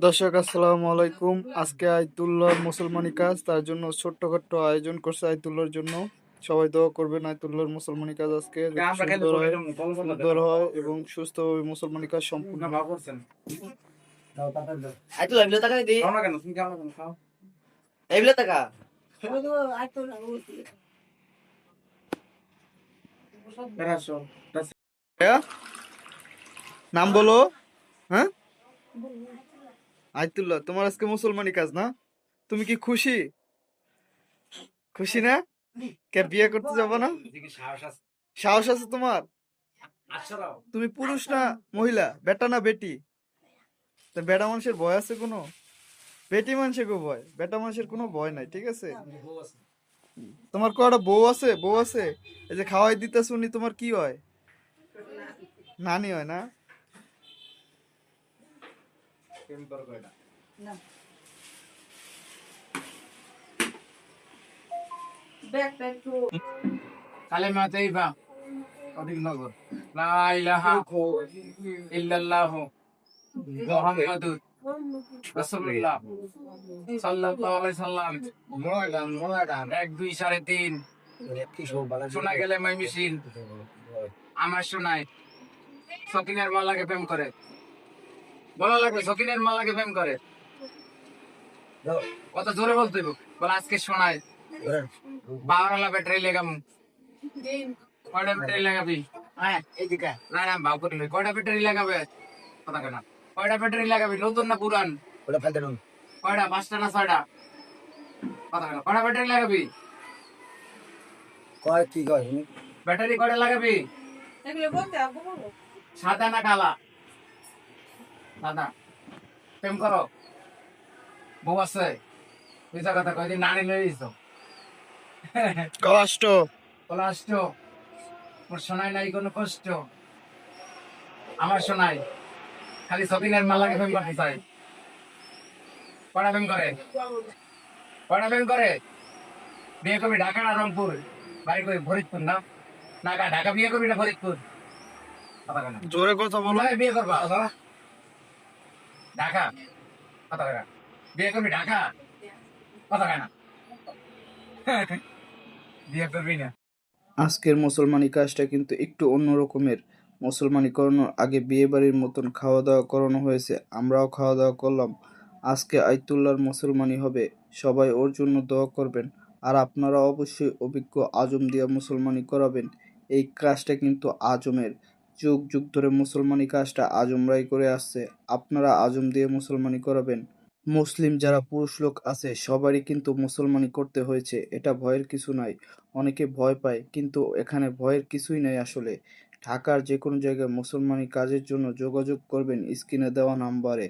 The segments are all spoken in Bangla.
দর্শক আসসালামু আলাইকুম। আজকে আইতুল্লাহর মুসলমানি কাজ, তার জন্য ছোট্টখাট্ট আয়োজন করছে আইতুল্লাহর জন্য। সবাই দোয়া করবেন আইতুল্লাহর মুসলমানি কাজ আজকে যাতে সুন্দর হয় এবং সুস্থভাবে মুসলমানি কাজ সম্পূর্ণ হয়। আইতুল এগুলো টাকা দি খাও না কেন? তুমি খাও না কেন? খাও। এগুলো টাকা বের আসো। ভাইয়া, নাম বলো। হ্যাঁ, আইতুল্লাহ, তোমার আজকে মুসলমানি কাজ না? তুমি কি খুশি? খুশি না? কে বিয়ে করতে যাবো না? এদিকে সাহস আছে। সাহস আছে তোমার? আচ্ছা তুমি পুরুষ না মহিলা, বেটা না বেটি? তা বেটা মানুষের ভয় আছে কোনো? বেটি মানুষের কেউ ভয়, বেটা মানুষের কোনো ভয় নাই, ঠিক আছে? তোমার কয়টা বউ আছে? বউ আছে? এই যে খাওয়াই দিতে শুনি, তোমার কি হয়? নানি হয় না? কালেমা তাইবা অধিক নগর লা ইলাহা ইল্লাল্লাহ মুহাম্মাদুর রাসূলুল্লাহ সাল্লাল্লাহু আলাইহি সাল্লাম। এক দুই সাড়ে তিন শোনা গেলে মাই মিছিল আমার শোনায় সকিনের মালাকে প্রেম করে। বলা লাগবে সকিনের মালাকে প্রেম করে। কত জোরে বলতে বলে আজকে শোনায় বারোলা ব্যাটারি লেগাম। কয়টা ব্যাটারি লাগাবি? হ্যাঁ এদিকে না না ভাব করলে কয়টা ব্যাটারি লাগাবে? কথা কেনা কয়টা ব্যাটারি লাগাবি? নতুন না পুরান? ওটা ফেলতে নুন। কয়টা? 5টা না 6টা? কথা কেনা কয়টা ব্যাটারি লাগাবি? কয় কি কয় ব্যাটারি কয়টা লাগাবি? এগুলো বলতে আব্বু বলো। সাদা না কালা? সাদা। প্রেম করো? বউ আছে? বুঝা কথা কয়দিন নানি লয়ে দিছো কষ্ট। কষ্ট ওর শোনায় নাই কোনো কষ্ট। আমার শোনায় খালি সকিনের মালাকে প্রেম করতে চাই। কয়টা প্রেম করে? কয়টা প্রেম করে? বিয়ে করবি ঢাকা না রংপুর? বাড়ি করি ফরিদপুর না? না ঢাকা বিয়ে করবি না ফরিদপুর? কথা কেনা জোরে কথা বলো। বিয়ে করবা ঢাকা? কথা কেনা বিয়ে করবি ঢাকা? কথা কেনা বিয়ে করবি না? আজকের মুসলমানি কাজটা কিন্তু একটু অন্য রকমের। মুসলমানি করানোর আগে বিয়ে বাড়ির মতন খাওয়া দাওয়া করানো হয়েছে, আমরাও খাওয়া দাওয়া করলাম। আজকে আইতুল্লাহর মুসলমানি হবে, সবাই ওর জন্য দোয়া করবেন। আর আপনারা অবশ্যই অভিজ্ঞ আজম দিয়া মুসলমানি করাবেন। এই কাজটা কিন্তু আজমের, যুগ যুগ ধরে মুসলমানি কাজটা আজমরাই করে আসছে, আপনারা আজম দিয়ে মুসলমানি করাবেন। মুসলিম যারা পুরুষ লোক আছে সবারই কিন্তু মুসলমানি করতে হয়েছে, এটা ভয়ের কিছু নাই। অনেকে ভয় পায়, কিন্তু এখানে ভয়ের কিছুই নাই আসলে। ঢাকার যে কোনো জায়গায় মুসলমানি কাজের জন্য যোগাযোগ করবেন স্ক্রিনে দেওয়া নাম্বারে।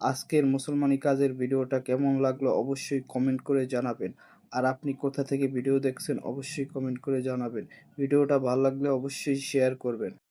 আজকের মুসলমানি কাজের ভিডিওটা কেমন লাগলো অবশ্যই কমেন্ট করে জানাবেন। আর আপনি কোথা থেকে ভিডিও দেখছেন অবশ্যই কমেন্ট করে জানাবেন। ভিডিওটা ভালো লাগলে অবশ্যই শেয়ার করবেন।